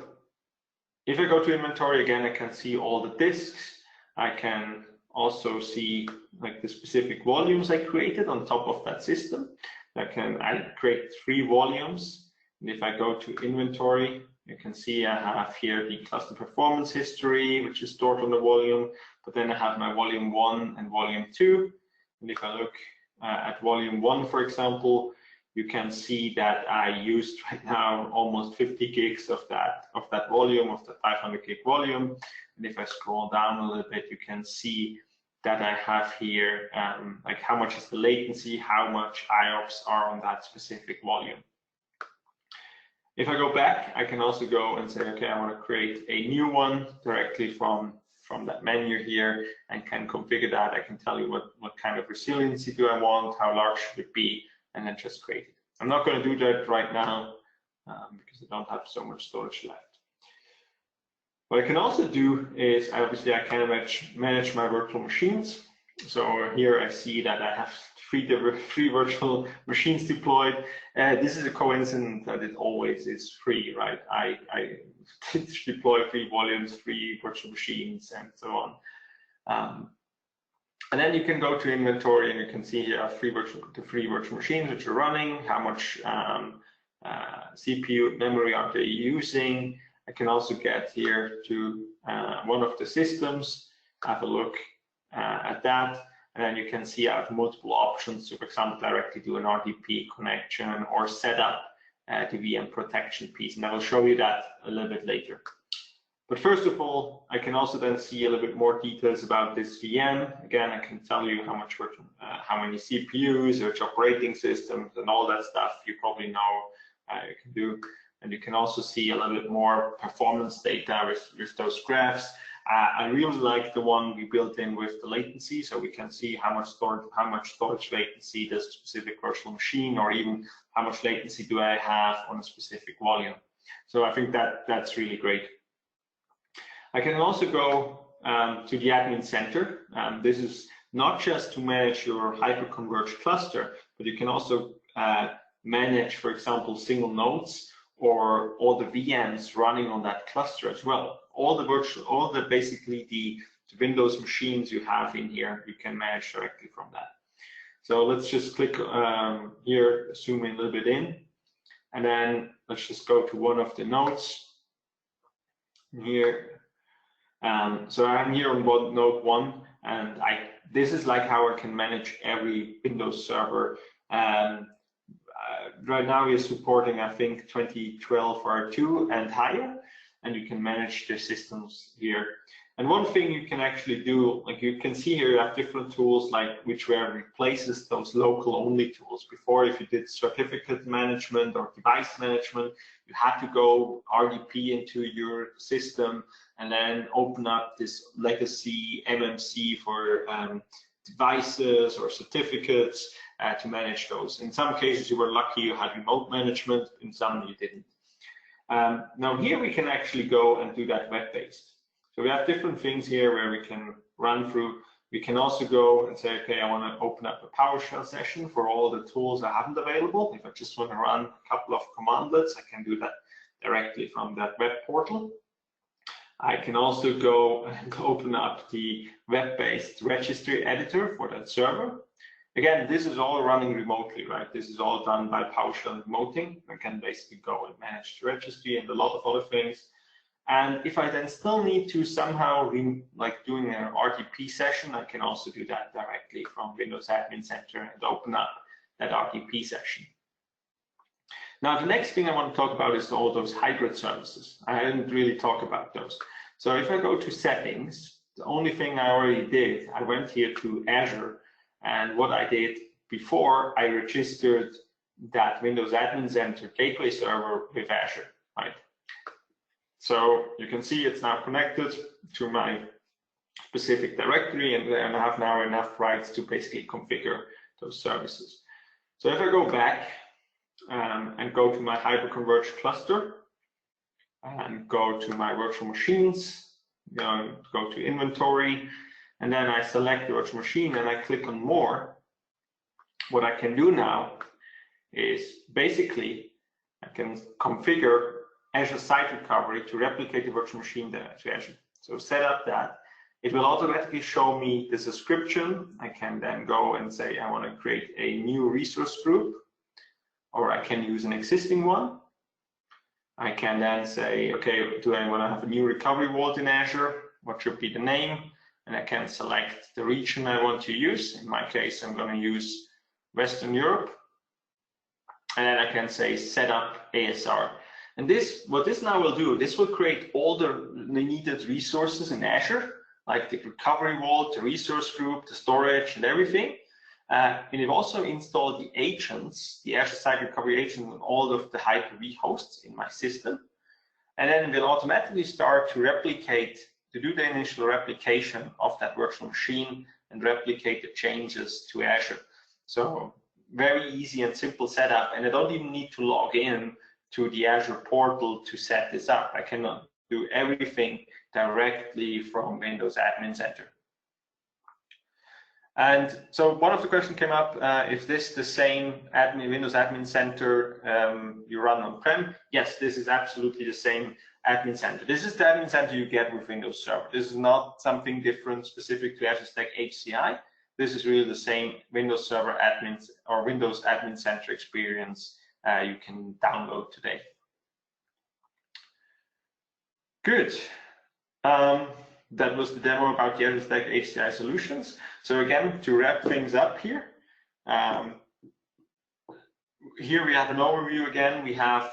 if I go to inventory again, I can see all the disks. I can also see like the specific volumes I created on top of that system. I create 3 volumes. And if I go to inventory, you can see I have here the cluster performance history, which is stored on the volume. But then I have my volume 1 and volume 2. And if I look at volume 1, for example, you can see that I used right now almost 50 gigs of that volume, of the 500 gig volume. And if I scroll down a little bit, you can see that I have here like how much is the latency, how much IOPS are on that specific volume. If I go back, I can also go and say, okay, I want to create a new one directly from that menu here, and can configure that. I can tell you what kind of resiliency do I want, how large should it be, and then just create it. I'm not going to do that right now because I don't have so much storage left. What I can also do is, obviously, I can manage my virtual machines. So here I see that I have 3 virtual machines deployed. This is a coincidence that it always is free, right? I deploy 3 volumes, 3 virtual machines, and so on. And then you can go to inventory, and you can see here 3 virtual machines which are running, how much CPU memory are they using. I can also get here to one of the systems, have a look at that, and then you can see I have multiple options to, for example, directly do an RDP connection or set up the VM protection piece, and I will show you that a little bit later. But first of all, I can also then see a little bit more details about this VM. Again, I can tell you how many CPUs, which operating systems, and all that stuff you probably know you can do. And you can also see a little bit more performance data with those graphs. I really like the one we built in with the latency, so we can see how much storage latency does a specific virtual machine, or even how much latency do I have on a specific volume. So I think that's really great. I can also go to the admin center. This is not just to manage your hyperconverged cluster, but you can also manage, for example, single nodes or all the VMs running on that cluster as well. Basically the Windows machines you have in here, you can manage directly from that. So let's just click here, zoom in a little bit in, and then let's just go to one of the nodes here. So I'm here on node 1, and this is like how I can manage every Windows server. Right now we're supporting, I think, 2012 R2 and higher, and you can manage the systems here. And one thing you can actually do, like you can see here, you have different tools like whichware replaces those local only tools. Before, if you did certificate management or device management, you had to go RDP into your system and then open up this legacy MMC for devices or certificates to manage those. In some cases, you were lucky you had remote management, in some you didn't. Now here we can actually go and do that web-based. So we have different things here where we can run through. We can also go and say, okay, I want to open up a PowerShell session for all the tools I haven't available. If I just want to run a couple of commandlets, I can do that directly from that web portal. I can also go and open up the web-based registry editor for that server. Again, this is all running remotely, right? This is all done by PowerShell remoting. I can basically go and manage the registry and a lot of other things. And if I then still need to somehow, like doing an RDP session, I can also do that directly from Windows Admin Center and open up that RDP session. Now, the next thing I want to talk about is all those hybrid services. I didn't really talk about those. So if I go to settings, the only thing I already did, I went here to Azure, and what I did before, I registered that Windows Admin Center gateway server with Azure, right? So you can see it's now connected to my specific directory, and I have now enough rights to basically configure those services. So if I go back and go to my hyperconverged cluster and go to my virtual machines, go to inventory, and then I select the virtual machine and I click on more, what I can do now is basically I can configure Azure Site Recovery to replicate the virtual machine to Azure. So set up that. It will automatically show me the subscription. I can then go and say I want to create a new resource group, or I can use an existing one. I can then say, okay, do I want to have a new recovery vault in Azure? What should be the name? And I can select the region I want to use. In my case, I'm going to use Western Europe. And then I can say set up ASR. And what this now will do, this will create all the needed resources in Azure, like the recovery vault, the resource group, the storage, and everything. And it also installed the agents, the Azure Site Recovery agent on all of the Hyper-V hosts in my system. And then it will automatically start to replicate, to do the initial replication of that virtual machine and replicate the changes to Azure. So very easy and simple setup, and I don't even need to log in to the Azure portal to set this up. I can do everything directly from Windows Admin Center. And so one of the questions came up, is this the same Windows Admin Center you run on-prem? Yes, this is absolutely the same Admin Center. This is the Admin Center you get with Windows Server. This is not something different specific to Azure Stack HCI. This is really the same Windows Server admins or Windows Admin Center experience you can download today. Good. That was the demo about the Azure Stack HCI solutions. So again, to wrap things up here, here we have an overview again. We have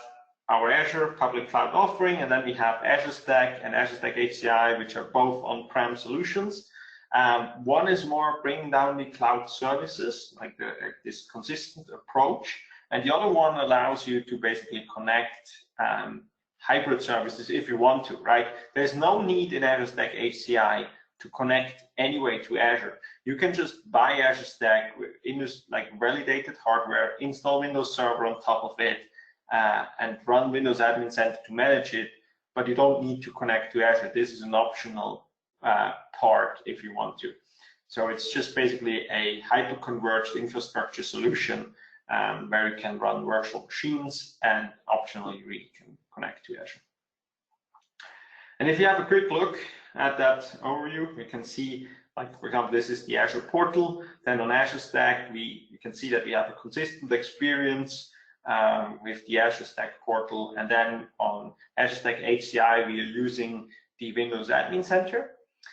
our Azure public cloud offering, and then we have Azure Stack and Azure Stack HCI, which are both on-prem solutions. One is more bringing down the cloud services, like this consistent approach, And the other one allows you to basically connect hybrid services if you want to, right? There's no need in Azure Stack HCI to connect anyway to Azure. You can just buy Azure Stack in this like validated hardware, install Windows Server on top of it, and run Windows Admin Center to manage it, but you don't need to connect to Azure. This is an optional part if you want to. So it's just basically a hyper-converged infrastructure solution where you can run virtual machines and optionally you really can connect to Azure. And if you have a quick look at that overview, we can see, like for example, this is the Azure portal. Then on Azure Stack, you can see that we have a consistent experience with the Azure Stack portal. And then on Azure Stack HCI, we are using the Windows Admin Center.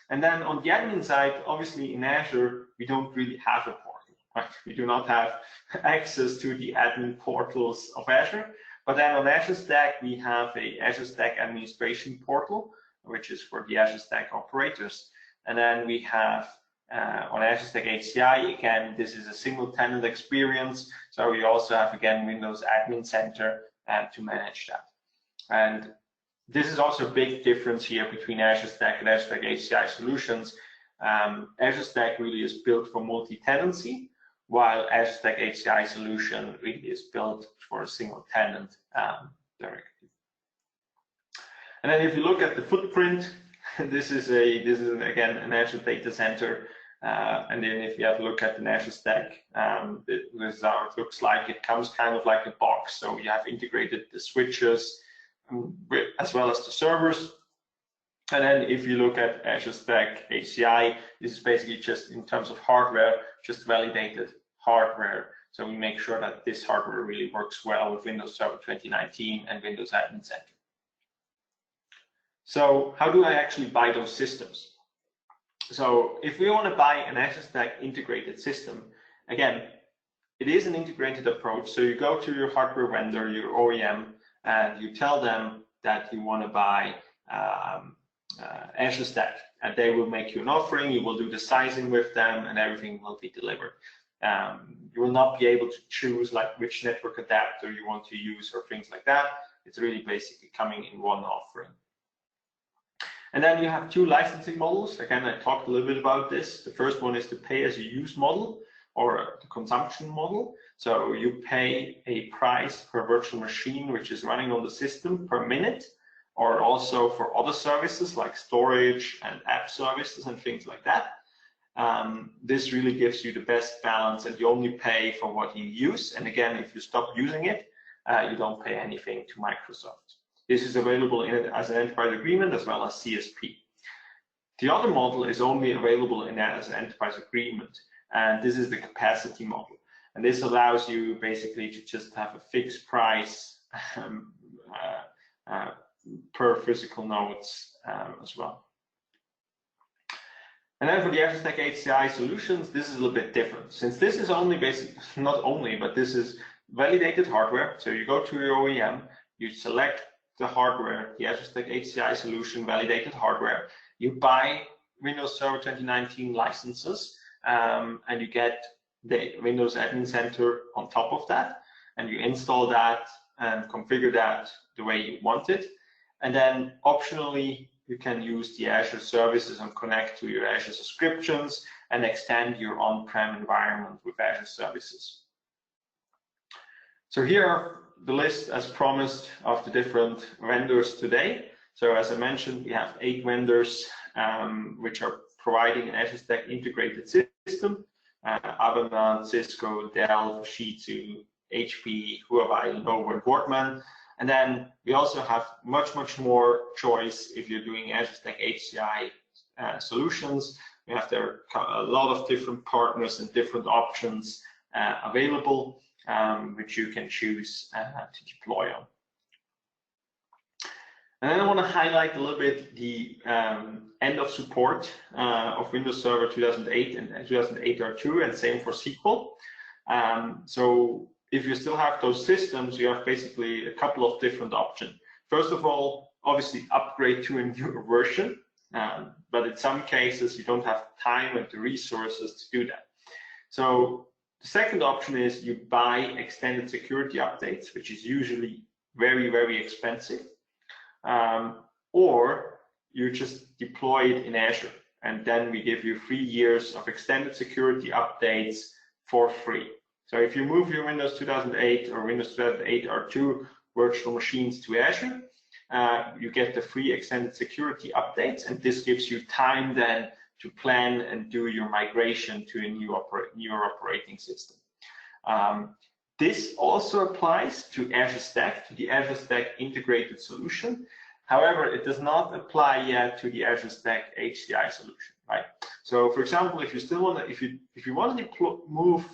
And then on the admin side, obviously in Azure, we don't really have a portal, right? We do not have access to the admin portals of Azure. But then on Azure Stack, we have a Azure Stack administration portal, which is for the Azure Stack operators. And then we have on Azure Stack HCI, again, this is a single tenant experience. So we also have, again, Windows Admin Center to manage that. And this is also a big difference here between Azure Stack and Azure Stack HCI solutions. Azure Stack really is built for multi-tenancy, while Azure Stack HCI solution really is built for a single tenant directly. And then if you look at the footprint, this is again an Azure data center. And then if you have a look at the Azure Stack, this is how it looks like. It comes kind of like a box. So you have integrated the switches as well as the servers. And then if you look at Azure Stack HCI, this is basically just in terms of hardware, just validated hardware. So we make sure that this hardware really works well with Windows Server 2019 and Windows Admin Center. So how do I actually buy those systems? So if we want to buy an Azure Stack integrated system, again, it is an integrated approach. So you go to your hardware vendor, your OEM, and you tell them that you want to buy Azure Stack, and they will make you an offering. You will do the sizing with them, and everything will be delivered. You will not be able to choose like which network adapter you want to use or things like that. It's really basically coming in one offering. And then you have two licensing models. Again, I talked a little bit about this. The first one is the pay-as-you-use model or the consumption model. So you pay a price per virtual machine which is running on the system per minute, or also for other services like storage and app services and things like that. This really gives you the best balance, and you only pay for what you use. And again, if you stop using it, you don't pay anything to Microsoft. This is available as an enterprise agreement as well as CSP. The other model is only available as an enterprise agreement, and this is the capacity model. And this allows you basically to just have a fixed price per physical nodes as well. And then for the Azure Stack HCI solutions, this is a little bit different. Since this is only basically, not only, but this is validated hardware. So you go to your OEM, you select the hardware, the Azure Stack HCI solution, validated hardware. You buy Windows Server 2019 licenses, and you get the Windows Admin Center on top of that, and you install that and configure that the way you want it. And then optionally, you can use the Azure services and connect to your Azure subscriptions and extend your on-prem environment with Azure services. So here are the list, as promised, of the different vendors today. So as I mentioned, we have 8 vendors which are providing an Azure Stack integrated system. aka.ms, Cisco, Dell, Fujitsu, HP, Huawei, Lenovo, and Boardman. And then we also have much more choice if you're doing Azure Stack HCI solutions. We have there a lot of different partners and different options available, which you can choose to deploy on. And then I want to highlight a little bit the end of support of Windows Server 2008 and 2008 R2, and same for SQL. So if you still have those systems, you have basically a couple of different options. First of all, obviously upgrade to a newer version, but in some cases you don't have time and the resources to do that. So The second option is you buy extended security updates, which is usually very, very expensive, or you just deploy it in Azure, and then we give you 3 years of extended security updates for free. So if you move your Windows 2008 or Windows 2008 R2 virtual machines to Azure, you get the free extended security updates, and this gives you time then to plan and do your migration to a newer operating system. This also applies to Azure Stack, to the Azure Stack integrated solution. However, it does not apply yet to the Azure Stack HCI solution, right? So, for example, if you still want to, if you want to move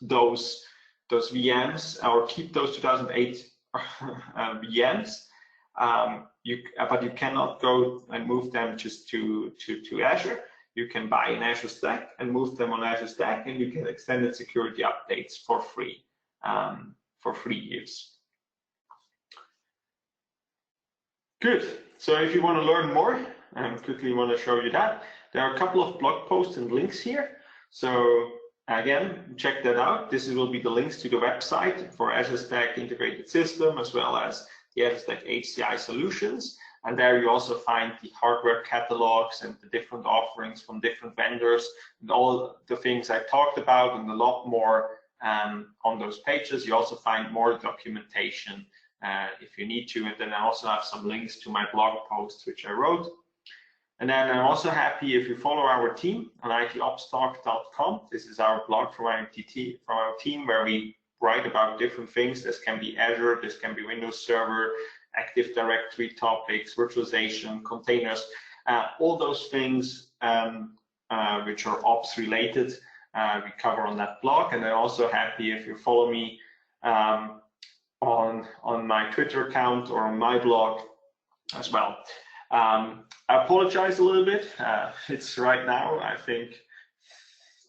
those VMs or keep those 2008 VMs, but you cannot go and move them just to Azure. You can buy an Azure Stack and move them on Azure Stack, and you get extended security updates for free use. Good. So if you want to learn more, I quickly want to show you that. There are a couple of blog posts and links here. So again, check that out. This will be the links to the website for Azure Stack Integrated System, as well as the Azure Stack HCI solutions. And there you also find the hardware catalogs and the different offerings from different vendors and all the things I talked about, and a lot more on those pages. You also find more documentation if you need to. And then I also have some links to my blog posts, which I wrote. And then I'm also happy if you follow our team on itopstalk.com. This is our blog from our team, where we write about different things. This can be Azure, this can be Windows Server, Active Directory topics, virtualization, containers, all those things which are ops related, we cover on that blog. And I'm also happy if you follow me on my Twitter account or on my blog as well. I apologize a little bit. It's right now, I think,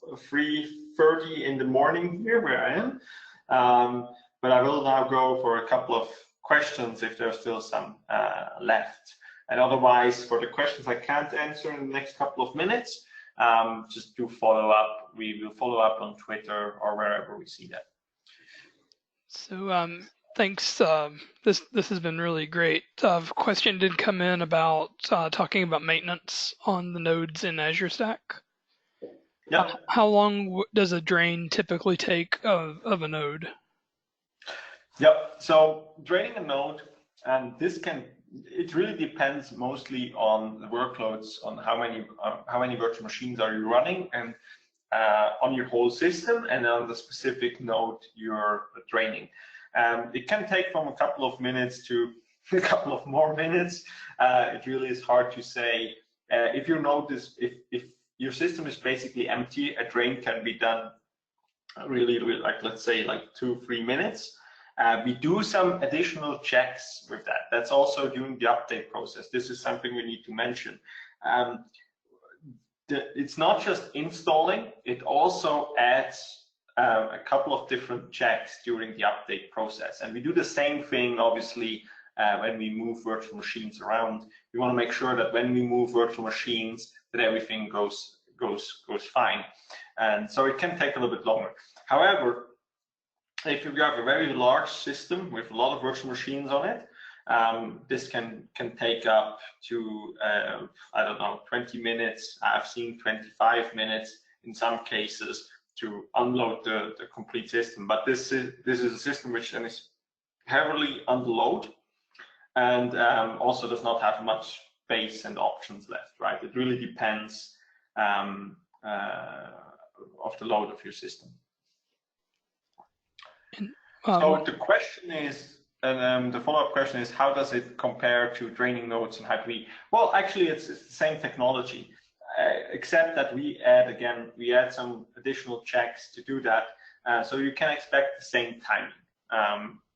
3:30 in the morning here where I am. But I will now go for a couple of questions if there's still some left. And otherwise, for the questions I can't answer in the next couple of minutes, just do follow up. We will follow up on Twitter or wherever we see that. So thanks. This has been really great. Question did come in about talking about maintenance on the nodes in Azure Stack. Yeah. How long does a drain typically take of a node? Yep. So draining a node, and it really depends mostly on the workloads, on how many virtual machines are you running, and on your whole system, and on the specific node you're draining. It can take from a couple of minutes to a couple of more minutes. It really is hard to say. If you notice, if your system is basically empty, a drain can be done really, like, let's say, like 2-3 minutes. We do some additional checks with that. That's also during the update process. This is something we need to mention. It's not just installing, it also adds a couple of different checks during the update process. And we do the same thing, obviously, when we move virtual machines around. We want to make sure that when we move virtual machines, that everything goes fine. And so it can take a little bit longer. However, if you have a very large system with a lot of virtual machines on it, this can take up to, I don't know, 20 minutes. I've seen 25 minutes in some cases to unload the complete system. But this is a system which then is heavily under load, and also does not have much space and options left, right? It really depends of the load of your system. So the question is, the follow-up question is, how does it compare to draining nodes in Hyper-V? Well, actually, it's the same technology, except that we add some additional checks to do that. So you can expect the same timing,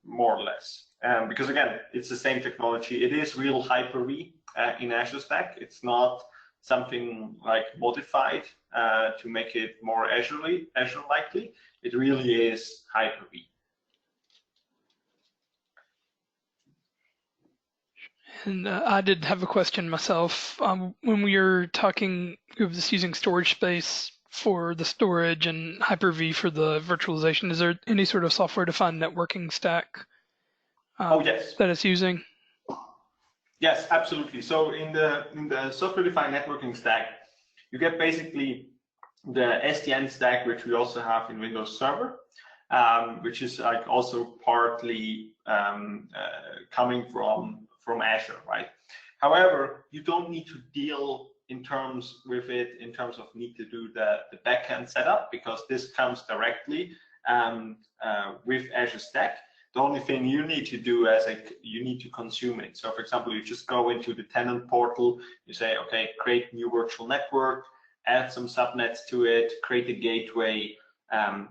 more or less. Because again, it's the same technology. It is real Hyper-V in Azure Stack. It's not something like modified to make it more Azure-likely. It really is Hyper-V. And I did have a question myself. When we were talking, we were just using storage space for the storage and Hyper-V for the virtualization. Is there any sort of software-defined networking stack Oh yes. that it's using? Yes, absolutely. So in the software-defined networking stack, you get basically the SDN stack, which we also have in Windows Server, which is like also partly coming from Azure, right? However, you don't need to deal in terms of need to do the backend setup, because this comes directly with Azure Stack. The only thing you need to do you need to consume it. So for example, you just go into the tenant portal, you say, okay, create new virtual network, add some subnets to it, create a gateway,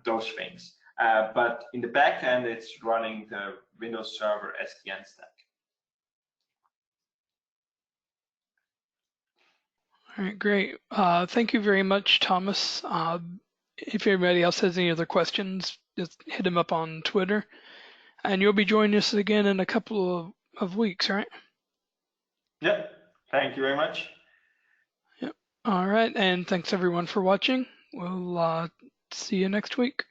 those things. But in the back end, it's running the Windows Server SDN stack. All right, great. Thank you very much, Thomas. If anybody else has any other questions, just hit him up on Twitter. And you'll be joining us again in a couple of weeks, right? Yep. Thank you very much. Yep. All right, and thanks everyone for watching. We'll see you next week.